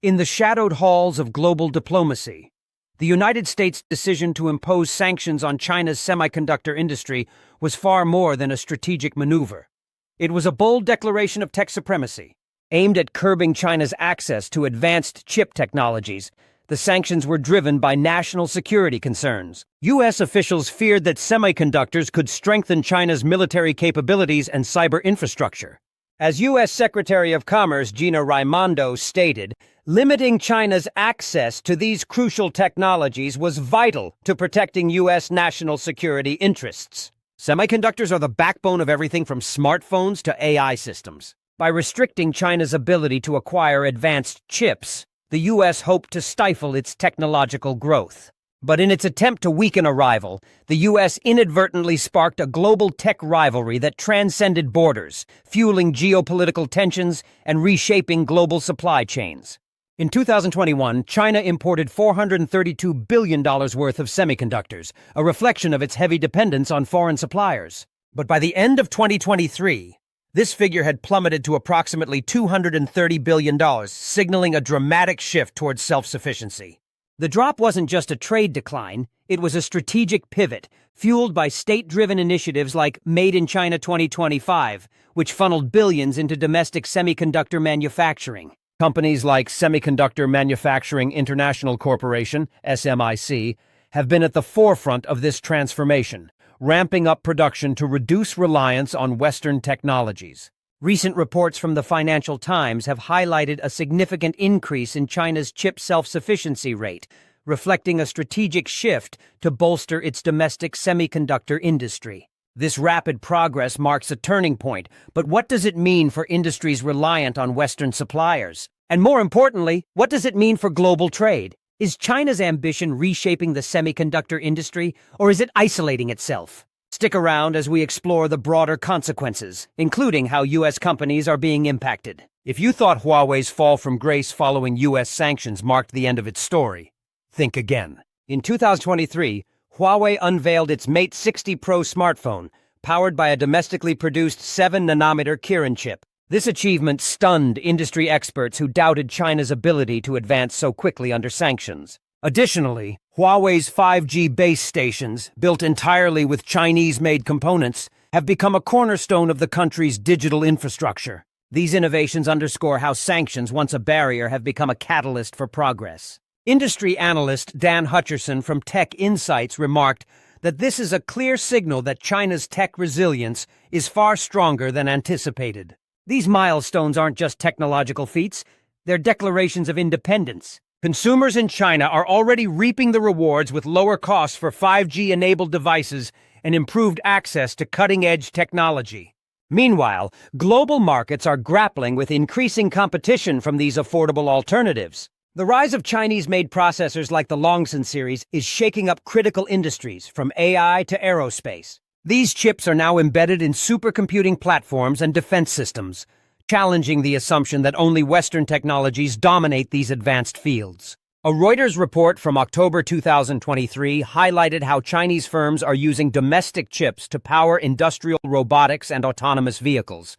In the shadowed halls of global diplomacy, the United States' decision to impose sanctions on China's semiconductor industry was far more than a strategic maneuver. It was a bold declaration of tech supremacy. Aimed at curbing China's access to advanced chip technologies, the sanctions were driven by national security concerns. U.S. officials feared that semiconductors could strengthen China's military capabilities and cyber infrastructure. As U.S. Secretary of Commerce Gina Raimondo stated, limiting China's access to these crucial technologies was vital to protecting U.S. national security interests. Semiconductors are the backbone of everything from smartphones to AI systems. By restricting China's ability to acquire advanced chips, the U.S. hoped to stifle its technological growth. But in its attempt to weaken a rival, the U.S. inadvertently sparked a global tech rivalry that transcended borders, fueling geopolitical tensions and reshaping global supply chains. In 2021, China imported $432 billion worth of semiconductors, a reflection of its heavy dependence on foreign suppliers. But by the end of 2023, this figure had plummeted to approximately $230 billion, signaling a dramatic shift towards self-sufficiency. The drop wasn't just a trade decline, it was a strategic pivot, fueled by state-driven initiatives like Made in China 2025, which funneled billions into domestic semiconductor manufacturing. Companies like Semiconductor Manufacturing International Corporation, SMIC, have been at the forefront of this transformation, ramping up production to reduce reliance on Western technologies. Recent reports from the Financial Times have highlighted a significant increase in China's chip self-sufficiency rate, reflecting a strategic shift to bolster its domestic semiconductor industry. This rapid progress marks a turning point, but what does it mean for industries reliant on Western suppliers? And more importantly, what does it mean for global trade? Is China's ambition reshaping the semiconductor industry, or is it isolating itself? Stick around as we explore the broader consequences, including how U.S. companies are being impacted. If you thought Huawei's fall from grace following U.S. sanctions marked the end of its story, think again. In 2023, Huawei unveiled its Mate 60 Pro smartphone, powered by a domestically produced 7nm Kirin chip. This achievement stunned industry experts who doubted China's ability to advance so quickly under sanctions. Additionally, Huawei's 5G base stations, built entirely with Chinese-made components, have become a cornerstone of the country's digital infrastructure. These innovations underscore how sanctions, once a barrier, have become a catalyst for progress. Industry analyst Dan Hutcherson from Tech Insights remarked that this is a clear signal that China's tech resilience is far stronger than anticipated. These milestones aren't just technological feats, they're declarations of independence. Consumers in China are already reaping the rewards with lower costs for 5G-enabled devices and improved access to cutting-edge technology. Meanwhile, global markets are grappling with increasing competition from these affordable alternatives. The rise of Chinese-made processors like the Longson series is shaking up critical industries, from AI to aerospace. These chips are now embedded in supercomputing platforms and defense systems, challenging the assumption that only Western technologies dominate these advanced fields. A Reuters report from October 2023 highlighted how Chinese firms are using domestic chips to power industrial robotics and autonomous vehicles,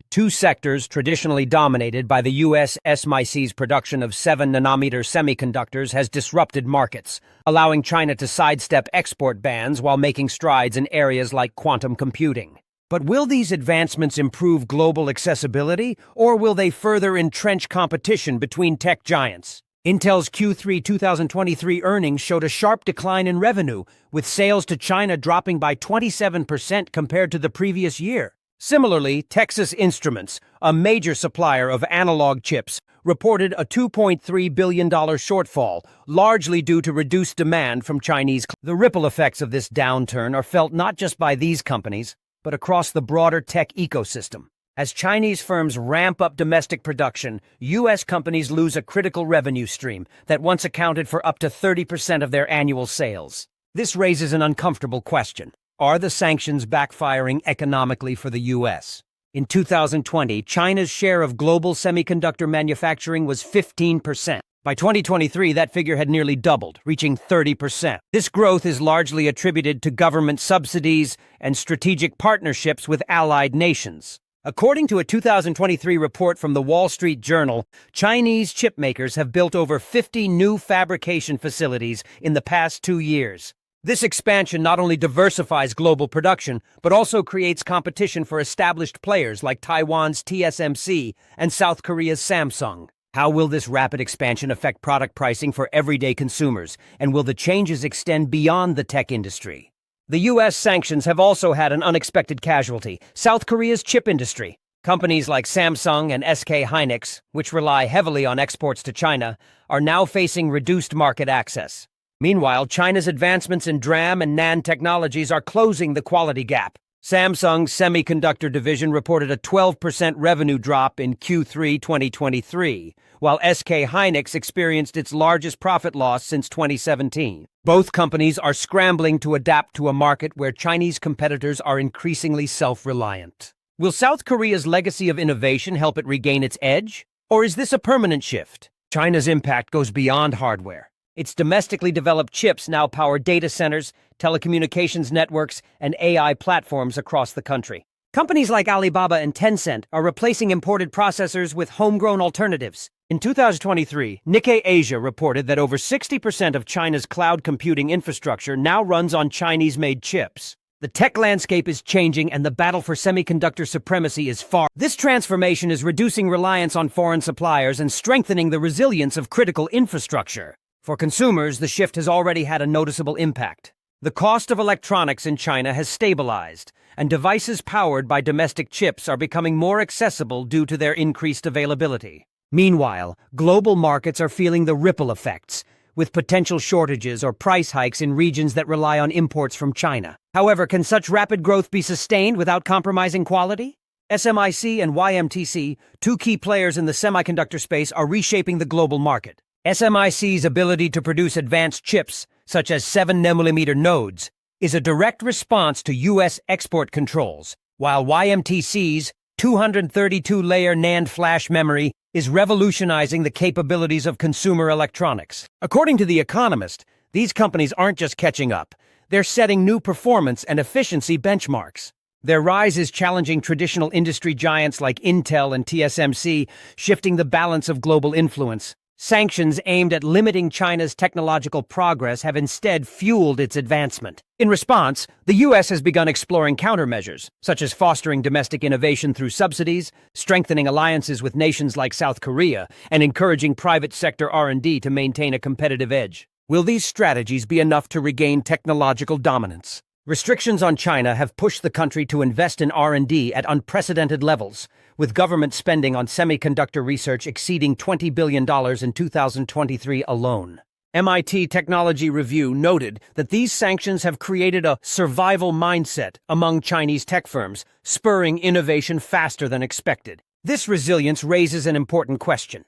two sectors traditionally dominated by the U.S. SMIC's production of 7nm semiconductors has disrupted markets, allowing China to sidestep export bans while making strides in areas like quantum computing. But will these advancements improve global accessibility, or will they further entrench competition between tech giants? Intel's Q3 2023 earnings showed a sharp decline in revenue, with sales to China dropping by 27% compared to the previous year. Similarly, Texas Instruments, a major supplier of analog chips, reported a $2.3 billion shortfall, largely due to reduced demand from Chinese. The ripple effects of this downturn are felt not just by these companies, but across the broader tech ecosystem. As Chinese firms ramp up domestic production, U.S. companies lose a critical revenue stream that once accounted for up to 30% of their annual sales. This raises an uncomfortable question. Are the sanctions backfiring economically for the U.S.? In 2020, China's share of global semiconductor manufacturing was 15%. By 2023, that figure had nearly doubled, reaching 30%. This growth is largely attributed to government subsidies and strategic partnerships with allied nations. According to a 2023 report from the Wall Street Journal, Chinese chip makers have built over 50 new fabrication facilities in the past 2 years. This expansion not only diversifies global production, but also creates competition for established players like Taiwan's TSMC and South Korea's Samsung. How will this rapid expansion affect product pricing for everyday consumers, and will the changes extend beyond the tech industry? The U.S. sanctions have also had an unexpected casualty: South Korea's chip industry. Companies like Samsung and SK Hynix, which rely heavily on exports to China, are now facing reduced market access. Meanwhile, China's advancements in DRAM and NAND technologies are closing the quality gap. Samsung's semiconductor division reported a 12% revenue drop in Q3 2023, while SK Hynix experienced its largest profit loss since 2017. Both companies are scrambling to adapt to a market where Chinese competitors are increasingly self-reliant. Will South Korea's legacy of innovation help it regain its edge? Or is this a permanent shift? China's impact goes beyond hardware. Its domestically developed chips now power data centers, telecommunications networks, and AI platforms across the country. Companies like Alibaba and Tencent are replacing imported processors with homegrown alternatives. In 2023, Nikkei Asia reported that over 60% of China's cloud computing infrastructure now runs on Chinese-made chips. The tech landscape is changing, and the battle for semiconductor supremacy is far. This transformation is reducing reliance on foreign suppliers and strengthening the resilience of critical infrastructure. For consumers, the shift has already had a noticeable impact. The cost of electronics in China has stabilized, and devices powered by domestic chips are becoming more accessible due to their increased availability. Meanwhile, global markets are feeling the ripple effects, with potential shortages or price hikes in regions that rely on imports from China. However, can such rapid growth be sustained without compromising quality? SMIC and YMTC, two key players in the semiconductor space, are reshaping the global market. SMIC's ability to produce advanced chips, such as 7nm nodes, is a direct response to U.S. export controls, while YMTC's 232-layer NAND flash memory is revolutionizing the capabilities of consumer electronics. According to The Economist, these companies aren't just catching up, they're setting new performance and efficiency benchmarks. Their rise is challenging traditional industry giants like Intel and TSMC, shifting the balance of global influence. Sanctions aimed at limiting China's technological progress have instead fueled its advancement. In response, the U.S. has begun exploring countermeasures, such as fostering domestic innovation through subsidies, strengthening alliances with nations like South Korea, and encouraging private sector R&D to maintain a competitive edge. Will these strategies be enough to regain technological dominance? Restrictions on China have pushed the country to invest in R&D at unprecedented levels, with government spending on semiconductor research exceeding $20 billion in 2023 alone. MIT Technology Review noted that these sanctions have created a survival mindset among Chinese tech firms, spurring innovation faster than expected. This resilience raises an important question.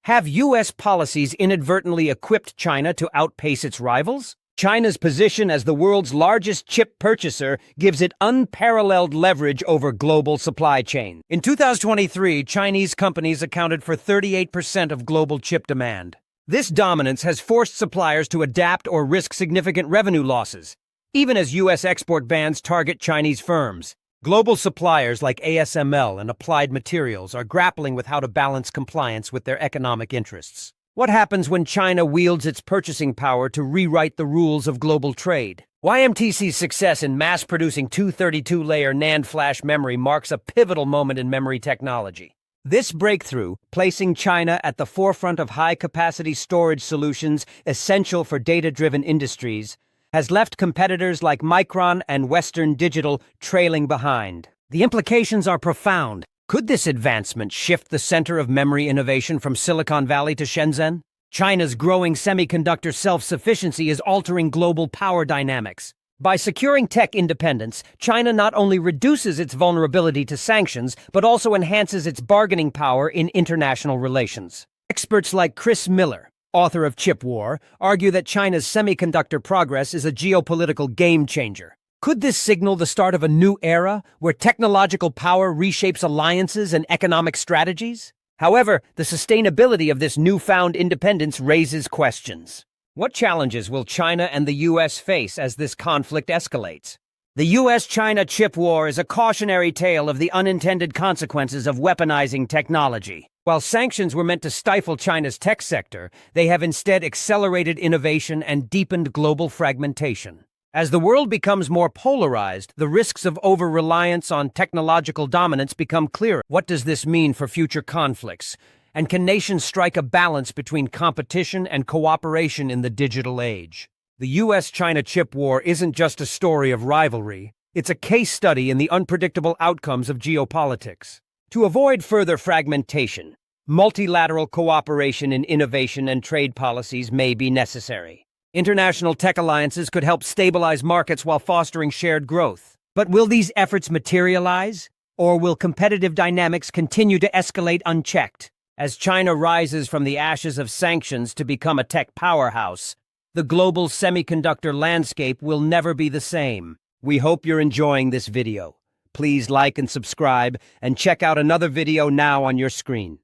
Have U.S. policies inadvertently equipped China to outpace its rivals? China's position as the world's largest chip purchaser gives it unparalleled leverage over global supply chains. In 2023, Chinese companies accounted for 38% of global chip demand. This dominance has forced suppliers to adapt or risk significant revenue losses, even as U.S. export bans target Chinese firms. Global suppliers like ASML and Applied Materials are grappling with how to balance compliance with their economic interests. What happens when China wields its purchasing power to rewrite the rules of global trade? YMTC's success in mass-producing 232-layer NAND flash memory marks a pivotal moment in memory technology. This breakthrough, placing China at the forefront of high-capacity storage solutions essential for data-driven industries, has left competitors like Micron and Western Digital trailing behind. The implications are profound. Could this advancement shift the center of memory innovation from Silicon Valley to Shenzhen? China's growing semiconductor self-sufficiency is altering global power dynamics. By securing tech independence, China not only reduces its vulnerability to sanctions, but also enhances its bargaining power in international relations. Experts like Chris Miller, author of Chip War, argue that China's semiconductor progress is a geopolitical game-changer. Could this signal the start of a new era where technological power reshapes alliances and economic strategies? However, the sustainability of this newfound independence raises questions. What challenges will China and the U.S. face as this conflict escalates? The US-China chip war is a cautionary tale of the unintended consequences of weaponizing technology. While sanctions were meant to stifle China's tech sector, they have instead accelerated innovation and deepened global fragmentation. As the world becomes more polarized, the risks of over-reliance on technological dominance become clearer. What does this mean for future conflicts? And can nations strike a balance between competition and cooperation in the digital age? The US-China chip war isn't just a story of rivalry. It's a case study in the unpredictable outcomes of geopolitics. To avoid further fragmentation, multilateral cooperation in innovation and trade policies may be necessary. International tech alliances could help stabilize markets while fostering shared growth. But will these efforts materialize? Or will competitive dynamics continue to escalate unchecked? As China rises from the ashes of sanctions to become a tech powerhouse, the global semiconductor landscape will never be the same. We hope you're enjoying this video. Please like and subscribe, and check out another video now on your screen.